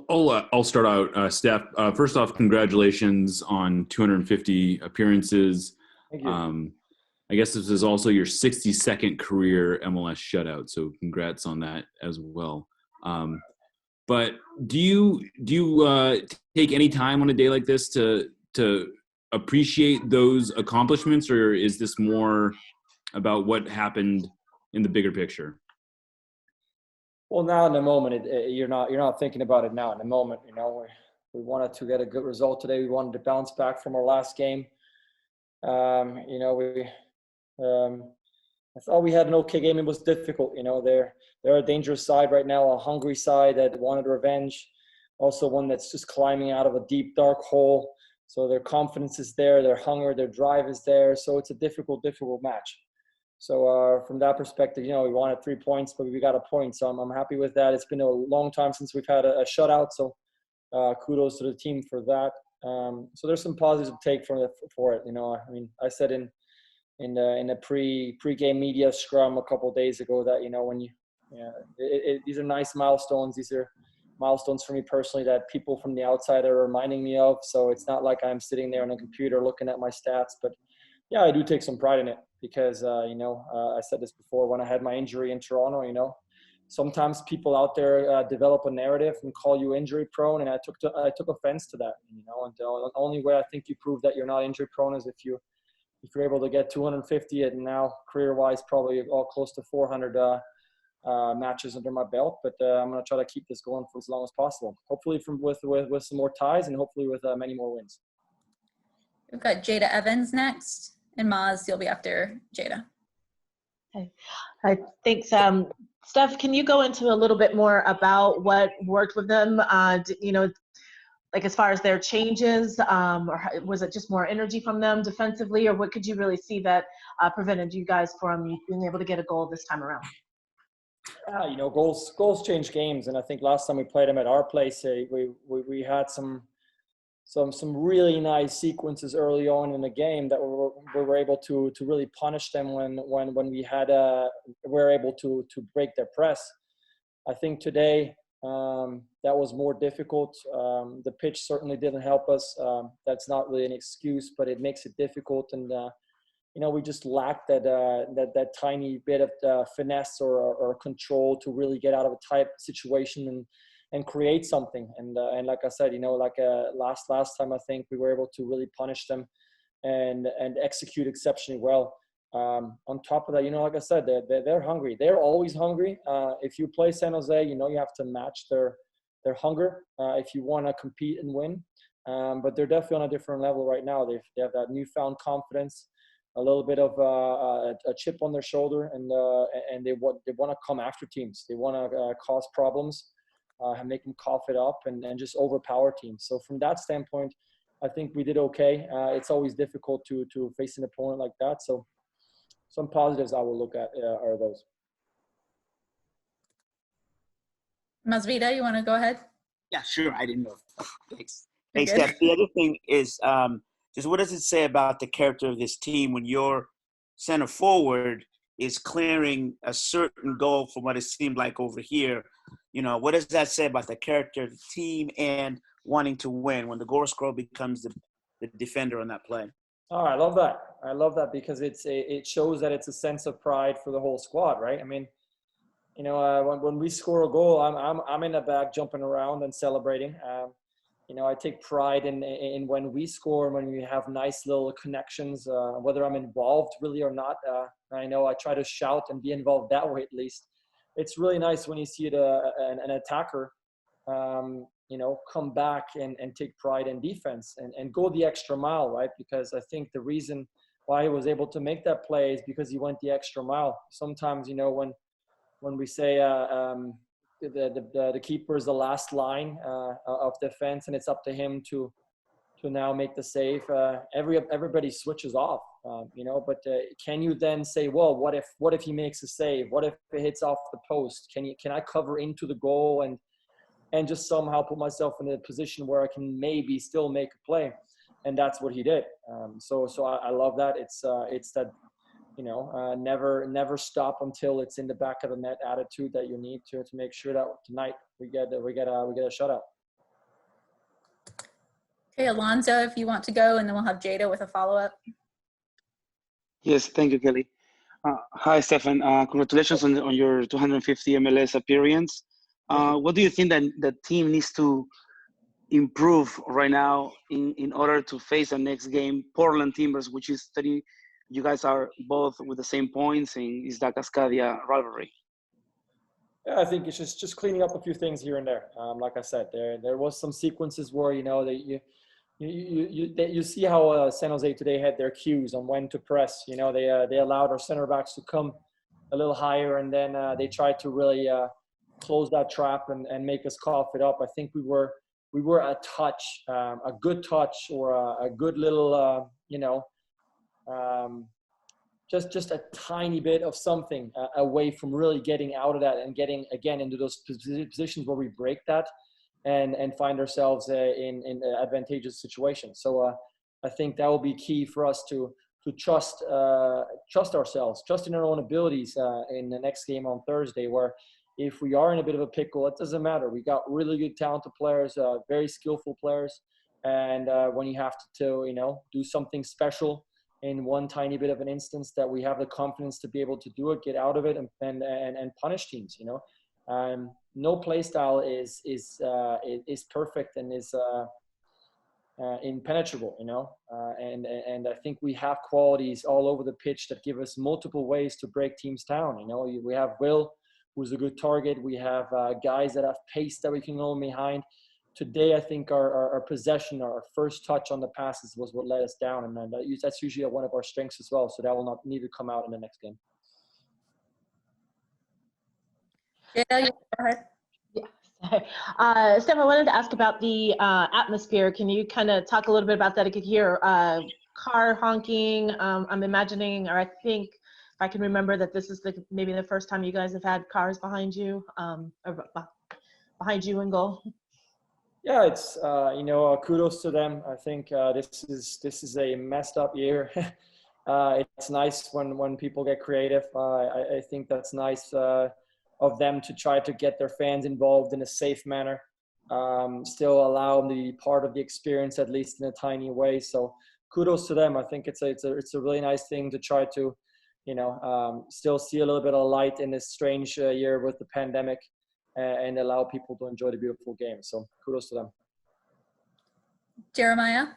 I'll start out, Steph. First off, congratulations on 250 appearances. Thank you. I guess this is also your 62nd career MLS shutout, so congrats on that as well. But do you take any time on a day like this to appreciate those accomplishments, or is this more about what happened in the bigger picture? Well, now in the moment, you're not thinking about it now in the moment. We wanted to get a good result today. We wanted to bounce back from our last game. We I thought we had an okay game. It was difficult. They're a dangerous side right now, a hungry side that wanted revenge. Also one that's just climbing out of a deep, dark hole. So their confidence is there, their hunger, their drive is there. So it's a difficult match. So from that perspective, we wanted 3 points, but we got a point. So I'm happy with that. It's been a long time since we've had a shutout. So kudos to the team for that. So there's some positives to take for it. I said in a pre-game media scrum a couple of days ago that these are nice milestones. These are milestones for me personally that people from the outside are reminding me of. So it's not like I'm sitting there on a computer looking at my stats, but yeah, I do take some pride in it because I said this before when I had my injury in Toronto. Sometimes people out there develop a narrative and call you injury prone, and I took offense to that. And the only way I think you prove that you're not injury prone is if you're able to get 250 and now career-wise probably all close to 400 matches under my belt. But I'm going to try to keep this going for as long as possible. Hopefully with some more ties and hopefully with many more wins. We've got Jada Evans next, and Maz, you'll be after Jada. Okay. Thanks. Steph, can you go into a little bit more about what worked with them? Like as far as their changes, or was it just more energy from them defensively, or what could you really see that prevented you guys from being able to get a goal this time around? Goals change games, and I think last time we played them at our place, we had some really nice sequences early on in the game that we were able to really punish them when we were able to break their press. I think today that was more difficult. The pitch certainly didn't help us. That's not really an excuse, but it makes it difficult. And we just lacked that tiny bit of finesse or control to really get out of a tight situation and create something. And like I said, last time I think we were able to really punish them and execute exceptionally well. On top of that, like I said, they're hungry. They're always hungry. If you play San Jose, you have to match their hunger if you want to compete and win. But they're definitely on a different level right now. They have that newfound confidence, a little bit of a chip on their shoulder, and they want to come after teams. They want to cause problems, and make them cough it up, and just overpower teams. So from that standpoint, I think we did okay. It's always difficult to face an opponent like that. So some positives I will look at are those. Masvita, you want to go ahead? Yeah, sure. I didn't know. Thanks. You're Thanks, good. Steph. The other thing is just what does it say about the character of this team when your center forward is clearing a certain goal from what it seemed like over here? What does that say about the character of the team and wanting to win when the goal scorer becomes the defender on that play? Oh, I love that. I love that because it shows that it's a sense of pride for the whole squad, right? I mean, when we score a goal, I'm in the back jumping around and celebrating. I take pride in when we score, when we have nice little connections, whether I'm involved really or not. I know I try to shout and be involved that way at least. It's really nice when you see an attacker, come back and take pride in defense and go the extra mile, right? Because I think the reason why he was able to make that play is because he went the extra mile. Sometimes, when we say the keeper is the last line of defense and it's up to him to now make the save, everybody switches off, but can you then say, well, what if he makes a save? What if it hits off the post? Can I cover into the goal and just somehow put myself in a position where I can maybe still make a play? And that's what he did. So I love that. It's that, never stop until it's in the back of the net attitude that you need to make sure that tonight we get a shutout. Okay, Alonzo, if you want to go, and then we'll have Jada with a follow-up. Yes, thank you, Kelly. Hi, Stefan. Congratulations on your 250 MLS appearance. What do you think that the team needs to improve right now in order to face the next game, Portland Timbers, which is 30? You guys are both with the same points in is the Cascadia rivalry. Yeah, I think it's just cleaning up a few things here and there. Like I said, there was some sequences where that you see how San Jose today had their cues on when to press. They allowed our center backs to come a little higher, and then they tried to really close that trap and make us cough it up. I think we were a touch, a good touch, or a good little just a tiny bit of something away from really getting out of that and getting again into those positions where we break that and find ourselves in advantageous situations. So I think that will be key for us to trust ourselves, trust in our own abilities in the next game on Thursday, where if we are in a bit of a pickle, it doesn't matter. We got really good, talented players, very skillful players, and when you have to do something special in one tiny bit of an instance, that we have the confidence to be able to do it, get out of it, and punish teams. No play style is perfect and is impenetrable. And I think we have qualities all over the pitch that give us multiple ways to break teams down. We have Will, who's a good target. We have guys that have pace that we can go behind. Today, I think our possession, our first touch on the passes was what let us down. And that's usually one of our strengths as well. So that will not need to come out in the next game. Jada, you go ahead. Yeah. Steph, I wanted to ask about the atmosphere. Can you kind of talk a little bit about that? I could hear car honking. I'm imagining, or I think, if I can remember, that this is maybe the first time you guys have had cars behind you, or behind you in goal. Yeah, it's kudos to them. I think this is a messed up year. It's nice when people get creative. I think that's nice of them to try to get their fans involved in a safe manner. Still allow them to be part of the experience, at least in a tiny way. So kudos to them. I think it's a really nice thing to try to still see a little bit of light in this strange year with the pandemic, and allow people to enjoy the beautiful game. So kudos to them. Jeremiah?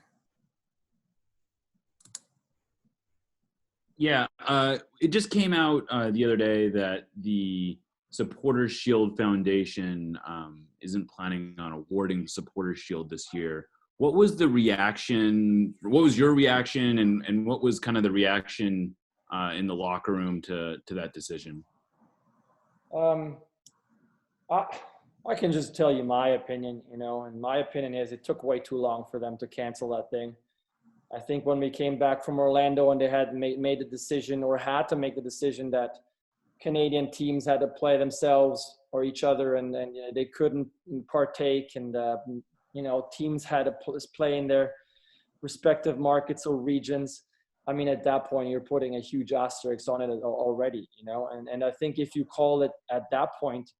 Yeah, it just came out the other day that the Supporters Shield Foundation isn't planning on awarding Supporters Shield this year. What was the reaction? What was your reaction, and what was kind of the reaction in the locker room to that decision? I can just tell you my opinion, and my opinion is it took way too long for them to cancel that thing. I think when we came back from Orlando and they had made the decision, or had to make the decision, that Canadian teams had to play themselves or each other, and they couldn't partake, and teams had to play in their respective markets or regions. I mean, at that point, you're putting a huge asterisk on it already, and I think if you call it at that point,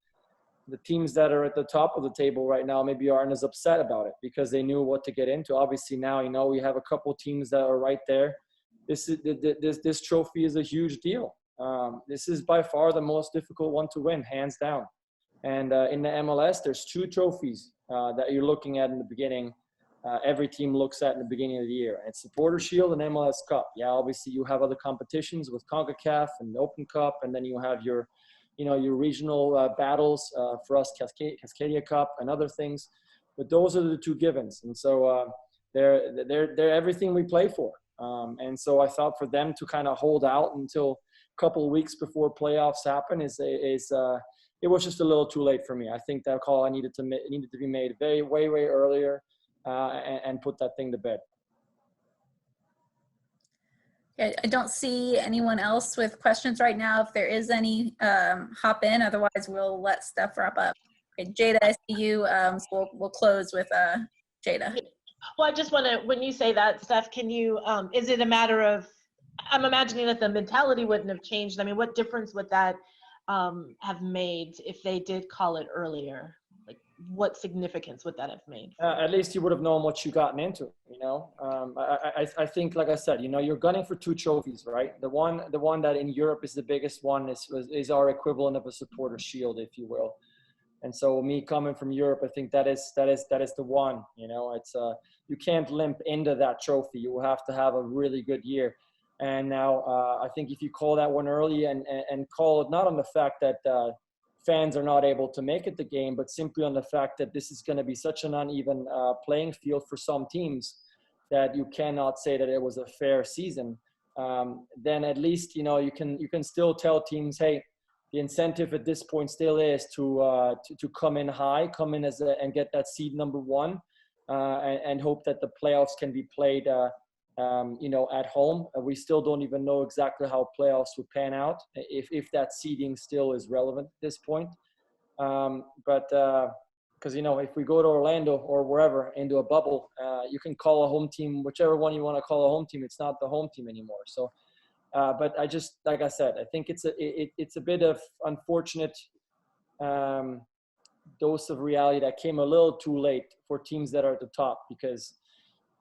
the teams that are at the top of the table right now maybe aren't as upset about it, because they knew what to get into. Obviously now, we have a couple teams that are right there. This trophy is a huge deal. This is by far the most difficult one to win, hands down. And in the MLS, there's two trophies that you're looking at in the beginning. Every team looks at in the beginning of the year. It's Supporter Shield and MLS Cup. Yeah, obviously you have other competitions with CONCACAF and Open Cup, and then you have your regional battles, for us, Cascadia Cup and other things. But those are the two givens. And so they're everything we play for. And so I thought for them to kind of hold out until a couple of weeks before playoffs happen it was just a little too late for me. I think that call needed to be made way earlier, and put that thing to bed. Okay, I don't see anyone else with questions right now. If there is any, hop in. Otherwise, we'll let Steph wrap up. Okay, Jada, I see you. So we'll close with Jada. Well, I just want to, when you say that, Steph, can you, is it a matter of, I'm imagining that the mentality wouldn't have changed. I mean, what difference would that have made if they did call it earlier? Like, what significance would that have made? At least you would have known what you gotten into, you know. I think, like I said, you know, you're gunning for 2 trophies, right? The one that in Europe is the biggest one is our equivalent of a supporter shield, if you will. And so me coming from Europe, I think that is the one. You know, it's you can't limp into that trophy. You will have to have a really good year. And now I think if you call that one early and call it not on the fact that fans are not able to make it the game, but simply on the fact that this is going to be such an uneven playing field for some teams that you cannot say that it was a fair season. Then at least, you know, you can still tell teams, hey, the incentive at this point still is to come in high, come in and get that seed number 1, and hope that the playoffs can be played, you know, at home. We still don't even know exactly how playoffs would pan out, if that seeding still is relevant at this point. But because, you know, if we go to Orlando or wherever into a bubble, you can call a home team, whichever one you want to call a home team. It's not the home team anymore. So. But I just, like I said, I think it's a bit of unfortunate dose of reality that came a little too late for teams that are at the top, because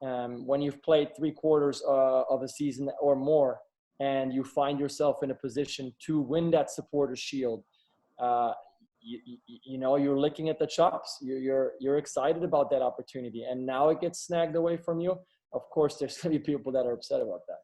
when you've played 3/4 of a season or more and you find yourself in a position to win that supporter shield, you know, you're licking at the chops. You're excited about that opportunity, and now it gets snagged away from you. Of course, there's going to be people that are upset about that.